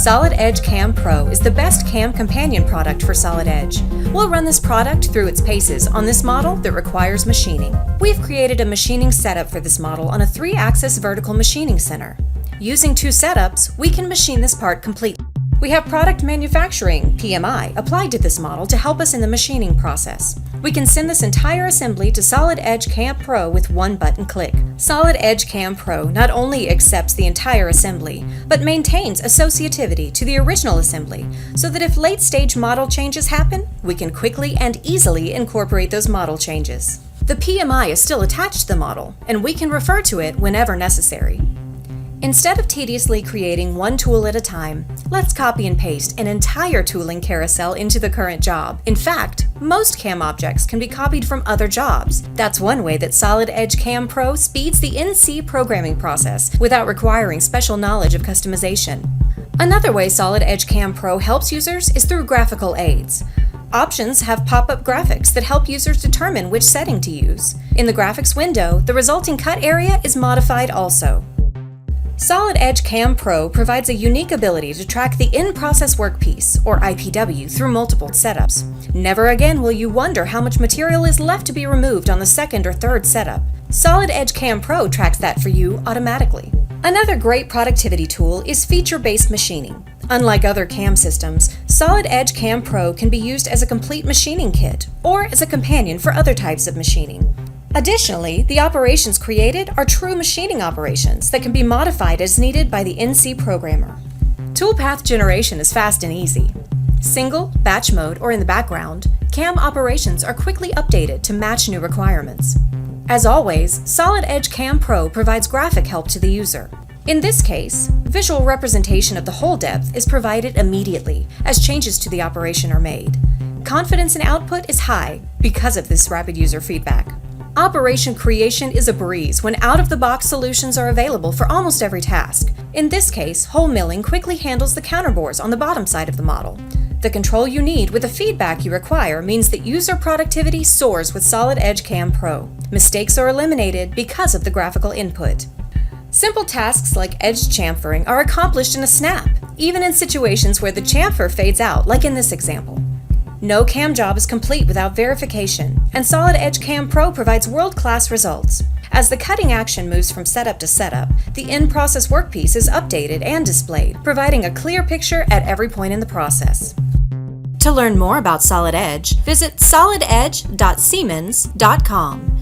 Solid Edge Cam Pro is the best cam companion product for Solid Edge. We'll run this product through its paces on this model that requires machining. We've created a machining setup for this model on a 3-axis vertical machining center. Using 2 setups, we can machine this part completely. We have product manufacturing, PMI, applied to this model to help us in the machining process. We can send this entire assembly to Solid Edge Cam Pro with one button click. Solid Edge Cam Pro not only accepts the entire assembly, but maintains associativity to the original assembly, so that if late-stage model changes happen, we can quickly and easily incorporate those model changes. The PMI is still attached to the model, and we can refer to it whenever necessary. Instead of tediously creating one tool at a time, let's copy and paste an entire tooling carousel into the current job. In fact, most CAM objects can be copied from other jobs. That's one way that Solid Edge Cam Pro speeds the NC programming process without requiring special knowledge of customization. Another way Solid Edge Cam Pro helps users is through graphical aids. Options have pop-up graphics that help users determine which setting to use. In the graphics window, the resulting cut area is modified also. Solid Edge Cam Pro provides a unique ability to track the in-process workpiece, or IPW, through multiple setups. Never again will you wonder how much material is left to be removed on the second or third setup. Solid Edge Cam Pro tracks that for you automatically. Another great productivity tool is feature-based machining. Unlike other CAM systems, Solid Edge Cam Pro can be used as a complete machining kit, or as a companion for other types of machining. Additionally, the operations created are true machining operations that can be modified as needed by the NC programmer. Toolpath generation is fast and easy. Single, batch mode, or in the background, CAM operations are quickly updated to match new requirements. As always, Solid Edge Cam Pro provides graphic help to the user. In this case, visual representation of the hole depth is provided immediately as changes to the operation are made. Confidence in output is high because of this rapid user feedback. Operation creation is a breeze when out-of-the-box solutions are available for almost every task. In this case, hole milling quickly handles the counterbores on the bottom side of the model. The control you need with the feedback you require means that user productivity soars with Solid Edge Cam Pro. Mistakes are eliminated because of the graphical input. Simple tasks like edge chamfering are accomplished in a snap, even in situations where the chamfer fades out, like in this example. No CAM job is complete without verification, and Solid Edge Cam Pro provides world-class results. As the cutting action moves from setup to setup, the in-process workpiece is updated and displayed, providing a clear picture at every point in the process. To learn more about Solid Edge, visit solidedge.siemens.com.